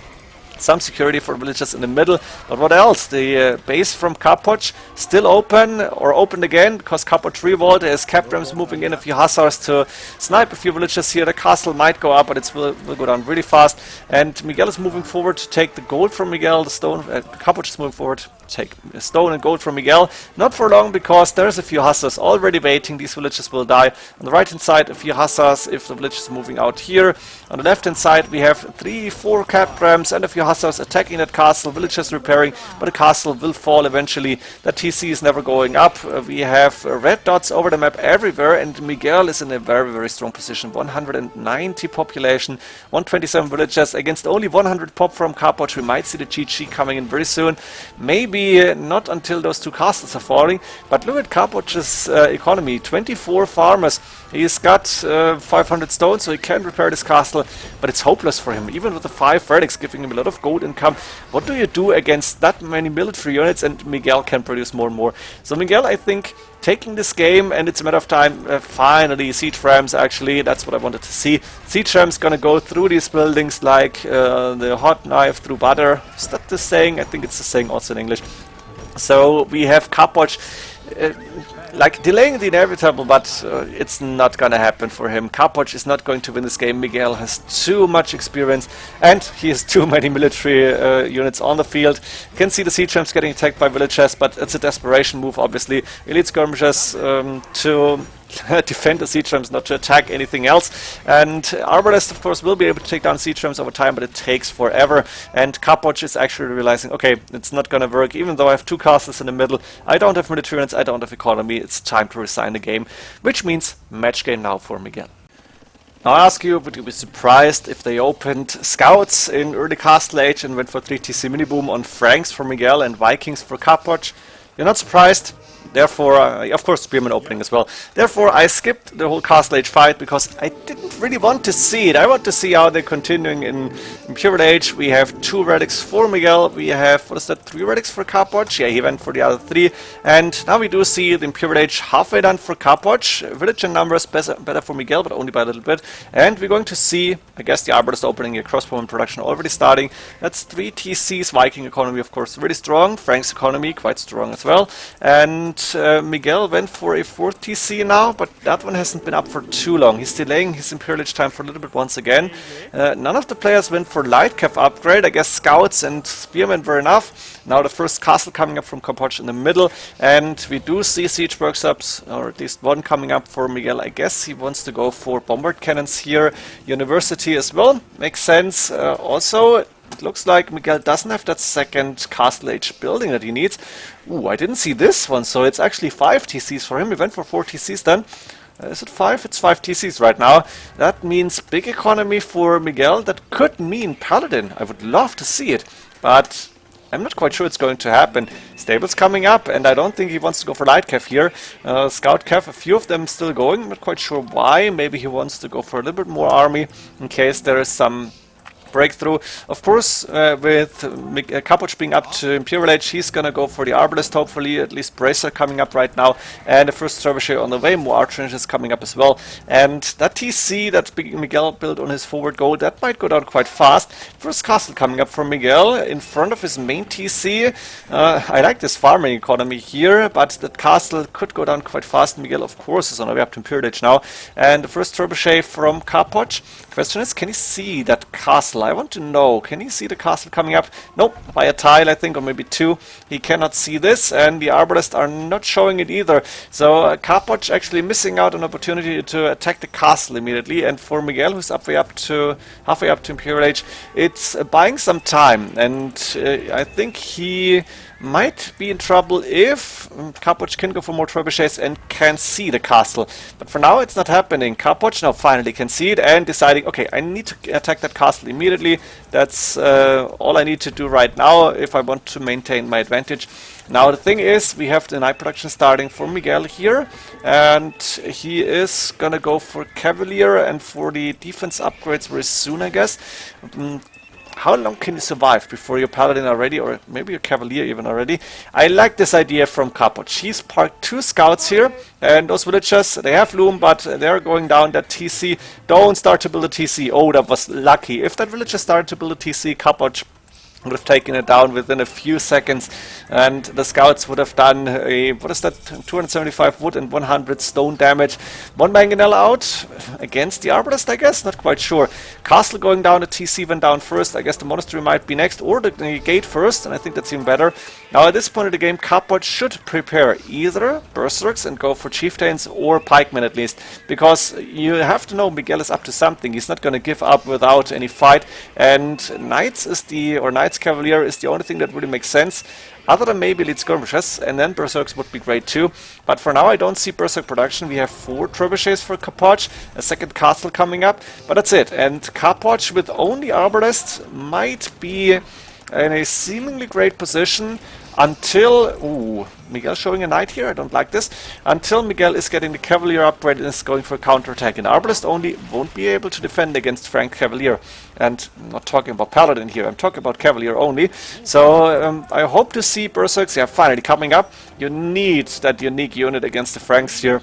some security for villagers in the middle, but what else? The base from Capoch still open, or opened again, because Capoch revolt. There's cap drams moving in, a few hussars to snipe a few villagers here. The castle might go up, but it will go down really fast. And Miguel is moving forward to take the gold from Miguel. The stone, Capoch is moving forward to take stone and gold from Miguel. Not for long, because there's a few hussars already waiting. These villagers will die. On the right hand side, a few hussars if the village is moving out here. On the left hand side, we have 3-4 cap drams and a few hussars attacking that castle. Villagers repairing, but the castle will fall eventually. The TC is never going up. We have red dots over the map everywhere, and Miguel is in a very, very strong position. 190 population, 127 villagers against only 100 pop from Capoch. We might see the GG coming in very soon. Maybe not until those two castles are falling, but look at Capoch's economy. 24 farmers. He's got 500 stone, so he can repair this castle, but it's hopeless for him, even with the 5 relics giving him a lot of gold income. What do you do against that many military units? And Miguel can produce more and more. So Miguel, I think, taking this game, and it's a matter of time. Finally, siege rams, actually, that's what I wanted to see. Siege rams gonna go through these buildings like the hot knife through butter. Is that the saying? I think it's the saying also in English. So we have Capoch like delaying the inevitable, but it's not gonna happen for him. Capoch is not going to win this game. Miguel has too much experience, and he has too many military units on the field. You can see the siege rams getting attacked by villagers, but it's a desperation move, obviously. Elite skirmishers to defend the siege rams, not to attack anything else. And Arbalest, of course, will be able to take down siege rams over time, but it takes forever. And Capoch is actually realizing, okay, it's not gonna work. Even though I have two castles in the middle, I don't have military units, I don't have economy. It's time to resign the game, which means match game now for Miguel. Now I ask you, would you be surprised if they opened scouts in early Castle Age and went for 3 TC mini-boom on Franks for Miguel and Vikings for Capoch? You're not surprised? Therefore, of course, Spearman opening as well. Therefore, I skipped the whole Castle Age fight because I didn't really want to see it. I want to see how they're continuing in Imperial Age. We have 2 relics for Miguel. We have, what is that, 3 relics for Capoch? Yeah, he went for the other 3. And now we do see the Imperial Age halfway done for Capoch. Villager numbers better for Miguel, but only by a little bit. And we're going to see, I guess, the Arbalest opening, a crossbowman production already starting. That's 3 TCs. Viking economy, of course, really strong. Frank's economy, quite strong as well. And Miguel went for a 4th TC now, but that one hasn't been up for too long. He's delaying his Imperial Age time for a little bit once again. None of the players went for light cav upgrade. I guess scouts and spearmen were enough. Now the first castle coming up from Capoch in the middle, and we do see siege workshops, or at least one coming up for Miguel. I guess he wants to go for bombard cannons here. University as well, makes sense. Also, it looks like Miguel doesn't have that second Castle Age building that he needs. Ooh, I didn't see this one, so it's actually 5 TCs for him. He went for 4 TCs then. Is it 5? It's 5 TCs right now. That means big economy for Miguel. That could mean Paladin. I would love to see it, but I'm not quite sure it's going to happen. Stables coming up, and I don't think he wants to go for light cav here. Scout cav, a few of them still going. I'm not quite sure why. Maybe he wants to go for a little bit more army in case there is some breakthrough. Of course, with Capoch being up to Imperial Age, he's gonna go for the Arbalest, hopefully, at least Bracer coming up right now, and the first Trebuchet on the way. More Archrange is coming up as well, and that TC that Miguel built on his forward goal, that might go down quite fast. First castle coming up for Miguel in front of his main TC. I like this farming economy here, but that castle could go down quite fast. Miguel, of course, is on the way up to Imperial Age now, and the first Trebuchet from Capoch. Question is, can you see that castle I want to know, can he see the castle coming up? Nope, by a tile I think, or maybe 2. He cannot see this, and the Arbalists are not showing it either. So Capoch actually missing out an opportunity to attack the castle immediately, and for Miguel, who's halfway up to Imperial Age, it's buying some time, and I think he might be in trouble if Capoch can go for more trebuchets and can see the castle. But for now it's not happening. Capoch now finally can see it and deciding, okay, I need to attack that castle immediately. That's all I need to do right now if I want to maintain my advantage. Now the thing is, we have the night production starting for Miguel here, and he is gonna go for Cavalier and for the defense upgrades very soon, I guess. How long can you survive before your Paladin are ready, or maybe your Cavalier even already? I like this idea from Capoch. He's parked 2 scouts here, and those villagers, they have loom, but they're going down that TC. Don't start to build a TC. Oh, that was lucky. If that villager started to build a TC, Capoch would have taken it down within a few seconds, and the scouts would have done a, what is that, 275 wood and 100 stone damage. 1 mangonel out against the Arbalist, I guess, not quite sure. Castle going down, the TC went down first. I guess the monastery might be next, or the gate first, and I think that's even better. Now at this point of the game, Capoch should prepare either Berserks and go for Chieftains, or Pikemen at least, because you have to know Miguel is up to something. He's not going to give up without any fight, and Knights Cavalier is the only thing that really makes sense, other than maybe lead skirmishes, and then Berserks would be great too. But for now I don't see Berserk production. We have 4 trebuchets for Capoch, a second castle coming up, but that's it. And Capoch with only Arbalists might be in a seemingly great position until... Ooh, Miguel showing a knight here, I don't like this. Until Miguel is getting the Cavalier upgrade and is going for a counterattack. And Arbalist only won't be able to defend against Frank Cavalier. And I'm not talking about Paladin here, I'm talking about Cavalier only. So I hope to see Berserks, yeah, finally coming up. You need that unique unit against the Franks here.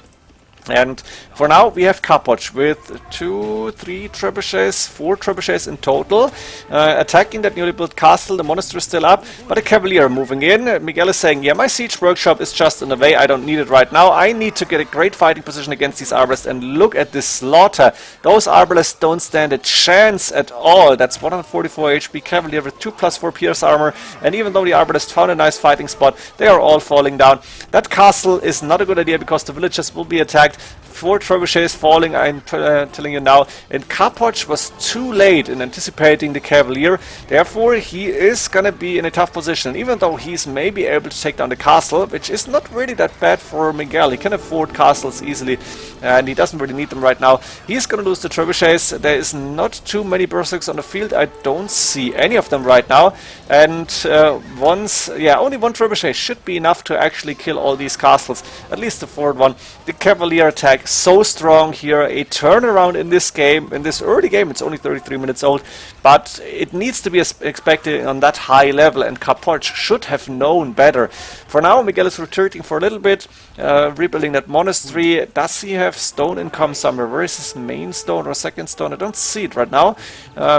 And for now we have Capoch with 2, 3 trebuchets, 4 trebuchets in total, attacking that newly built castle. The monastery is still up, but a Cavalier moving in. Miguel is saying, yeah, my siege workshop is just in the way, I don't need it right now. I need to get a great fighting position against these Arbalists, and look at this slaughter. Those Arbalists don't stand a chance at all. That's 144 HP Cavalier with 2+4 pierce armor, and even though the Arbalists found a nice fighting spot, they are all falling down. That castle is not a good idea because the villagers will be attacked. 4 trebuchets falling, I'm telling you now, and Capoch was too late in anticipating the Cavalier. Therefore he is gonna be in a tough position, even though he's maybe able to take down the castle, which is not really that bad for Miguel. He can afford castles easily, and he doesn't really need them right now. He's gonna lose the trebuchets. There is not too many Berserks on the field. I don't see any of them right now, and only 1 trebuchet should be enough to actually kill all these castles, at least the 4th one. The Cavalier attack so strong here, a turnaround in this game, in this early game. It's only 33 minutes old, but it needs to be expected on that high level, and Capoch should have known better. For now Miguel is retreating for a little bit, rebuilding that monastery. Does he have stone income somewhere? Where is his main stone or second stone? I don't see it right now.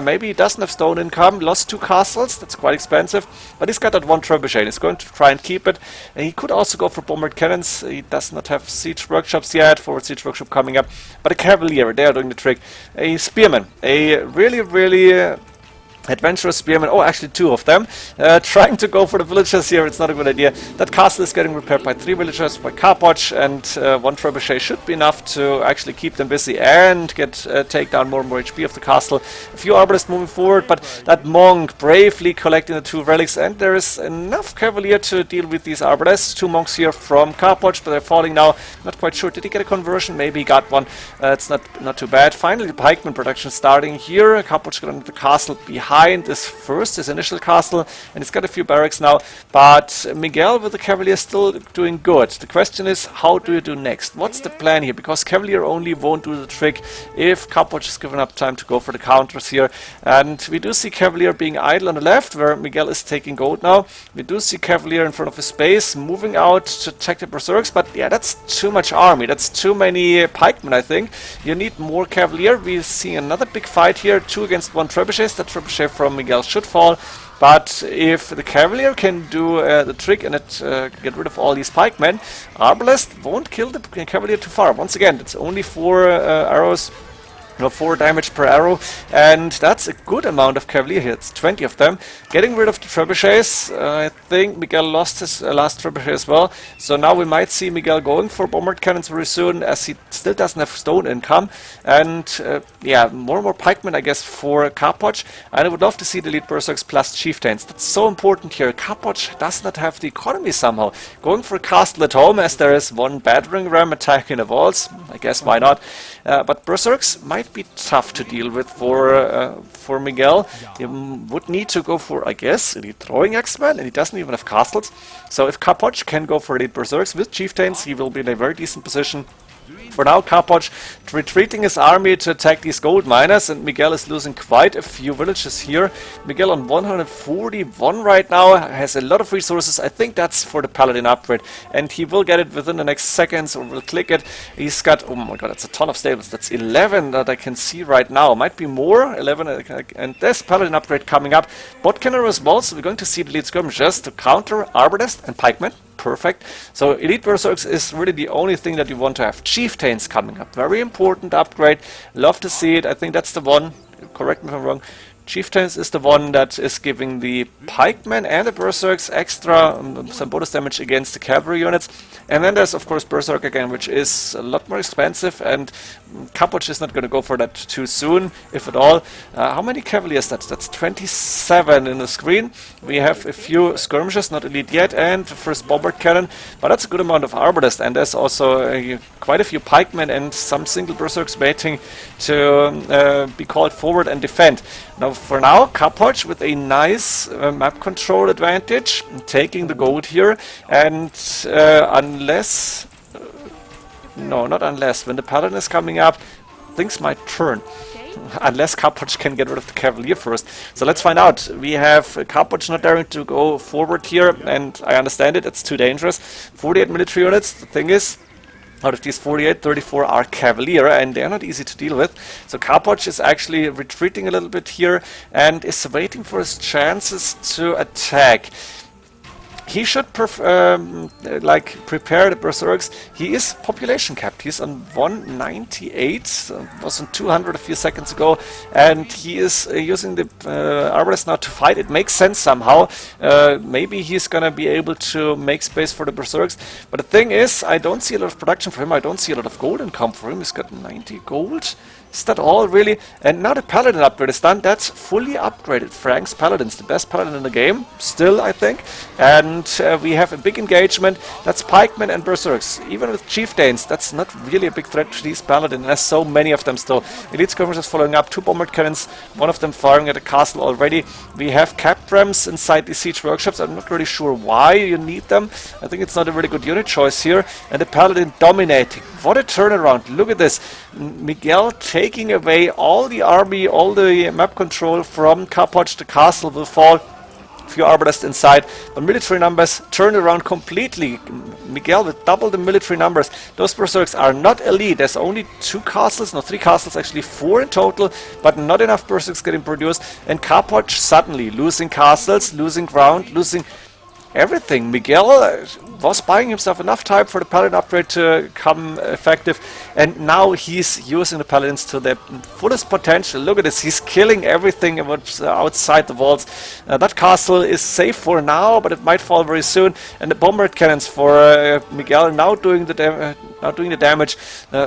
Maybe he doesn't have stone income. Lost 2 castles, that's quite expensive, but he's got that 1 trebuchet. He's going to try and keep it, and he could also go for bombard cannons. He does not have siege workshops yet. Forward siege workshop coming up, but a Cavalier, they are doing the trick. A Spearman, a really adventurous spearmen, oh actually 2 of them, trying to go for the villagers here. It's not a good idea. That castle is getting repaired by 3 villagers, by Capoch, and 1 trebuchet should be enough to actually keep them busy and take down more and more HP of the castle. A few Arbalists moving forward, but that monk bravely collecting the 2 relics, and there is enough Cavalier to deal with these Arbalists. 2 monks here from Capoch, but they're falling now. Not quite sure, did he get a conversion? Maybe he got one. It's not too bad. Finally the pikeman production starting here. Capoch got into the castle behind his initial castle, and he's got a few barracks now, but Miguel with the Cavalier still doing good. The question is, how do you do next? What's the plan here? Because Cavalier only won't do the trick if Capoch is given up time to go for the counters here, and we do see Cavalier being idle on the left where Miguel is taking gold now. We do see Cavalier in front of his base moving out to attack the Berserks, but yeah, that's too much army, that's too many pikemen. I think you need more Cavalier. We see another big fight here, 2 against 1 trebuchet. That trebuchet from Miguel should fall, but if the Cavalier can do the trick and get rid of all these pikemen, Arbalist won't kill the Cavalier too far. Once again, it's only 4 arrows 4 damage per arrow, and that's a good amount of Cavalier here. It's 20 of them. Getting rid of the trebuchets. I think Miguel lost his last trebuchet as well, so now we might see Miguel going for bombard cannons very soon, as he still doesn't have stone income. And yeah, more and more pikemen, I guess, for Capoch. And I would love to see the elite berserks plus chieftains. That's so important here. Capoch does not have the economy somehow. Going for a castle at home, as there is one battering ram attacking the walls. I guess why not? But berserks might be tough to deal with for Miguel. He would need to go for, I guess, elite throwing axemen, and he doesn't even have castles. So if Capoch can go for elite berserks with chieftains, he will be in a very decent position. For now, Capoch retreating his army to attack these gold miners, and Miguel is losing quite a few villages here. Miguel on 141 right now, has a lot of resources. I think that's for the paladin upgrade, and he will get it within the next seconds, or will click it. He's got, oh my god, that's a ton of stables. That's 11 that I can see right now. Might be more, 11, and there's paladin upgrade coming up. Bot cannon as well, so we're going to see the elite skirmishers to counter arbalest and pikemen. Perfect. So elite berserks is really the only thing that you want to have. Chieftains coming up, very important upgrade. Love to see it. I think that's the one, correct me if I'm wrong, Chieftains is the one that is giving the pikemen and the berserks extra some bonus damage against the cavalry units. And then there's of course berserk again, which is a lot more expensive, and Capoch is not going to go for that too soon, if at all. How many cavaliers? That's 27 in the screen. We have a few skirmishers, not elite yet, and the first bombard cannon, but that's a good amount of arbalest. And there's also quite a few pikemen and some single berserks waiting to be called forward and defend. Now, for now, Capoch with a nice map control advantage, taking the gold here, and unless... no, not unless. When the paladin is coming up, things might turn. Unless Capoch can get rid of the cavalier first. So let's find out. We have Capoch not daring to go forward here, and I understand it, it's too dangerous. 48 military units. The thing is, out of these 48, 34 are cavalier, and they're not easy to deal with. So Capoch is actually retreating a little bit here, and is waiting for his chances to attack. He should prepare the berserks. He is population capped. He's on 198, was on 200 a few seconds ago, and he is using the arbalest now to fight. It makes sense somehow. Maybe he's gonna be able to make space for the berserks. But the thing is, I don't see a lot of production for him. I don't see a lot of gold income for him. He's got 90 gold. Is that all, really? And now the paladin upgrade is done. That's fully upgraded. Frank's paladin's the best paladin in the game, still, I think. And we have a big engagement. That's pikemen and berserks. Even with chieftains, that's not really a big threat to these paladins. There's so many of them still. Elite skirmishers following up, 2 bombard cannons, one of them firing at a castle already. We have cap rams inside the siege workshops. I'm not really sure why you need them. I think it's not a really good unit choice here. And the paladin dominating. What a turnaround. Look at this. Miguel taking away all the army, all the map control from Capoch. The castle will fall. Few arbalists inside, but military numbers turn around completely. Miguel with double the military numbers. Those berserks are not elite. There's only 2 castles, no 3 castles, actually 4 in total, but not enough berserks getting produced. And Capoch suddenly losing castles, losing ground, losing everything. Miguel was buying himself enough time for the paladin upgrade to come effective, and now he's using the paladins to their fullest potential. Look at this, he's killing everything outside the walls. That castle is safe for now, but it might fall very soon. And the bombard cannons for Miguel now doing the damage.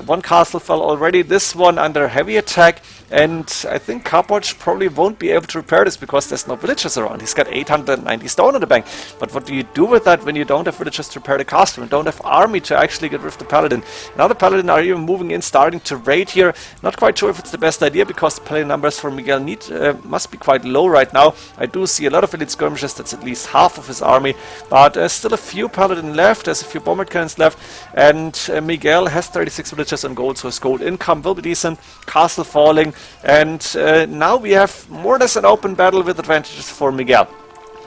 One castle fell already, this one under heavy attack, and I think Capoch probably won't be able to repair this because there's no villagers around. He's got 890 stone in the bank, but what do you do with that when you don't have villagers to repair the castle and don't have army to actually get rid of the paladin? Now the paladin are even moving in, starting to raid here. Not quite sure if it's the best idea because the paladin numbers for Miguel must be quite low right now. I do see a lot of elite skirmishers, that's at least half of his army, but there's still a few paladin left, there's a few bombard cannons left, and Miguel has 36 villagers on gold, so his gold income will be decent. Castle falling, and now we have more or less an open battle with advantages for Miguel,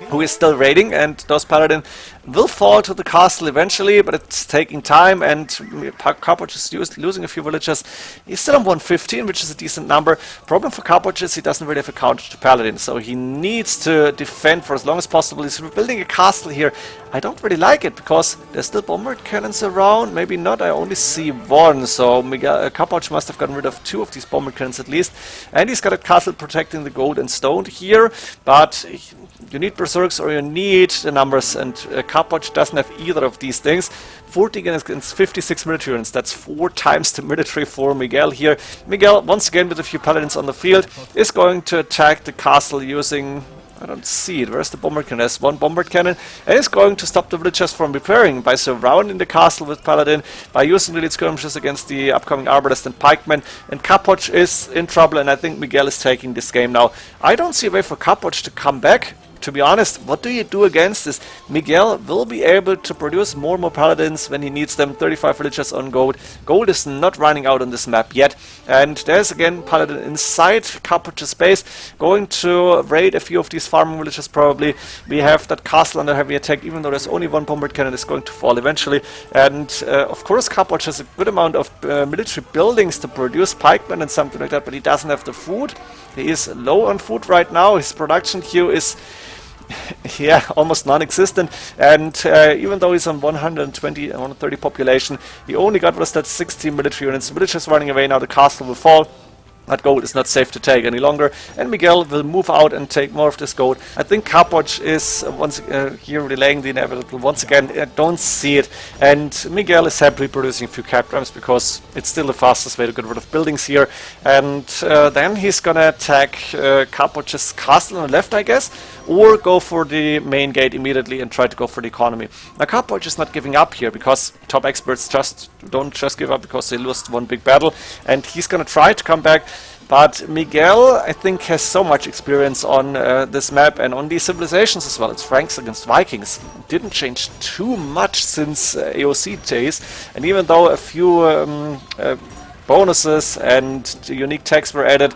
who is still raiding, and those paladin will fall to the castle eventually, but it's taking time, and Capoch is losing a few villagers. He's still on 115, which is a decent number. Problem for Capoch is he doesn't really have a counter to Paladin, so he needs to defend for as long as possible. He's rebuilding a castle here. I don't really like it, because there's still bombard cannons around. Maybe not, I only see one, so Capoch must have gotten rid of 2 of these bombard cannons at least. And he's got a castle protecting the gold and stone here, but you need berserks or you need the numbers, and Capoch doesn't have either of these things. 40 against 56 military units, that's 4 times the military for Miguel here. Miguel, once again with a few paladins on the field, is going to attack the castle using... I don't see it. Where's the bombard cannon? There's one bombard cannon, and it's going to stop the villagers from repairing by surrounding the castle with Paladin, by using the lead skirmishes against the upcoming arbalest and pikemen. And Capoch is in trouble, and I think Miguel is taking this game now. I don't see a way for Capoch to come back. To be honest, what do you do against this? Miguel will be able to produce more and more paladins when he needs them. 35 villagers on gold. Gold is not running out on this map yet. And there's again paladin inside Capoch's base, going to raid a few of these farming villages probably. We have that castle under heavy attack, even though there's only one bombard cannon, is going to fall eventually. And of course Capoch has a good amount of military buildings to produce pikemen and something like that, but he doesn't have the food. He is low on food right now. His production queue is... yeah, almost non-existent, and even though he's on 120 and 130 population, he only got was that 16 military units. Villagers running away now, the castle will fall. That gold is not safe to take any longer, and Miguel will move out and take more of this gold. I think Capoch is once here delaying the inevitable. Once again, I don't see it, and Miguel is happily producing a few cap drums because it's still the fastest way to get rid of buildings here. And then he's gonna attack Capoch's castle on the left, I guess, or go for the main gate immediately and try to go for the economy. Now Capoch is not giving up here, because top experts don't just give up because they lost one big battle, and he's gonna try to come back. But Miguel, I think, has so much experience on this map and on these civilizations as well. It's Franks against Vikings. Didn't change too much since AOC days, and even though a few bonuses and unique tags were added,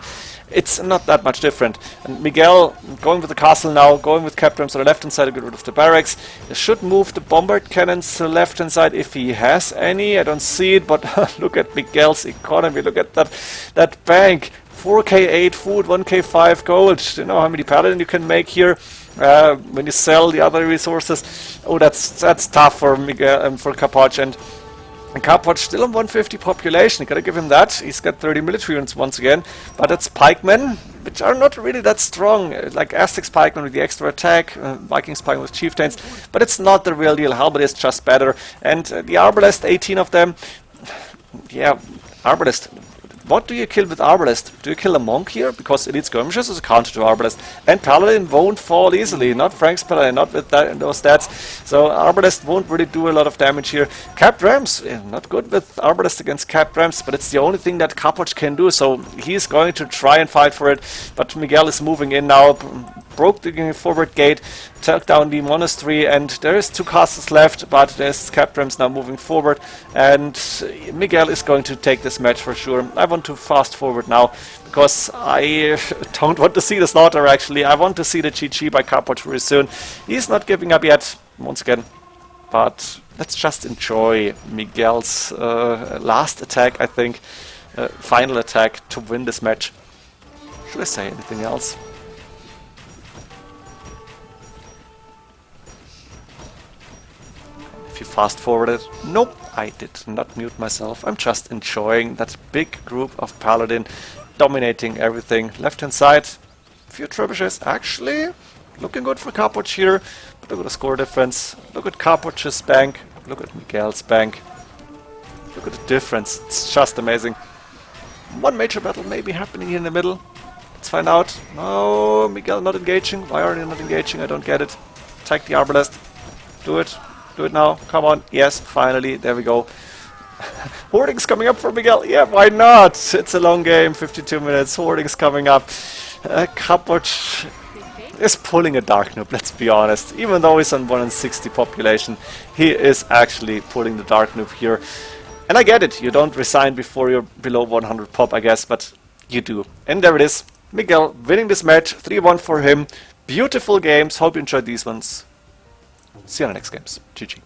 it's not that much different. And Miguel going with the castle now, going with cap drums on the left hand side to get rid of the barracks. He should move the bombard cannons to the left hand side if he has any. I don't see it, but look at Miguel's economy. Look at that bank. 4k8 food, 1k5 gold. Do you know how many paladin you can make here when you sell the other resources? Oh, that's tough for Miguel for Capoch. And Capoch still on 150 population. You gotta give him that. He's got 30 military units once again, but it's pikemen, which are not really that strong. Like Aztecs pikemen with the extra attack, Vikings pikemen with chieftains, but it's not the real deal. Halberd is just better. And the arbalest, 18 of them. Yeah, arbalest. What do you kill with Arbalest? Do you kill a monk here? Because elite skirmishes is a counter to Arbalest. And Paladin won't fall easily. Not Frank's Paladin, not with those stats. So Arbalest won't really do a lot of damage here. Capped Rams, not good with Arbalest against Capped Rams, but it's the only thing that Capoch can do. So he's going to try and fight for it. But Miguel is moving in now. Broke the forward gate, took down the monastery, and there is 2 castles left, but there's Capped Rams now moving forward, and Miguel is going to take this match for sure. I want to fast forward now, because I don't want to see the slaughter actually. I want to see the GG by Capoch very soon. He's not giving up yet, once again, but let's just enjoy Miguel's last attack, I think, final attack to win this match. Should I say anything else? If you fast forward it, nope, I did not mute myself. I'm just enjoying that big group of Paladin dominating everything. Left hand side, a few trebuchets actually looking good for Capoch here. But look at the score difference. Look at Capoch's bank. Look at Miguel's bank. Look at the difference. It's just amazing. One major battle may be happening here in the middle. Let's find out. No, Miguel not engaging. Why are you not engaging? I don't get it. Attack the arbalest. Do it. Do it now. Come on. Yes, finally. There we go. Hoarding's coming up for Miguel. Yeah, why not? It's a long game. 52 minutes. Hoarding's coming up. Capoch is pulling a Dark Noob, let's be honest. Even though he's on 160 population, he is actually pulling the Dark Noob here. And I get it. You don't resign before you're below 100 pop, I guess, but you do. And there it is. Miguel winning this match. 3-1 for him. Beautiful games. Hope you enjoyed these ones. See you on the next games. GG.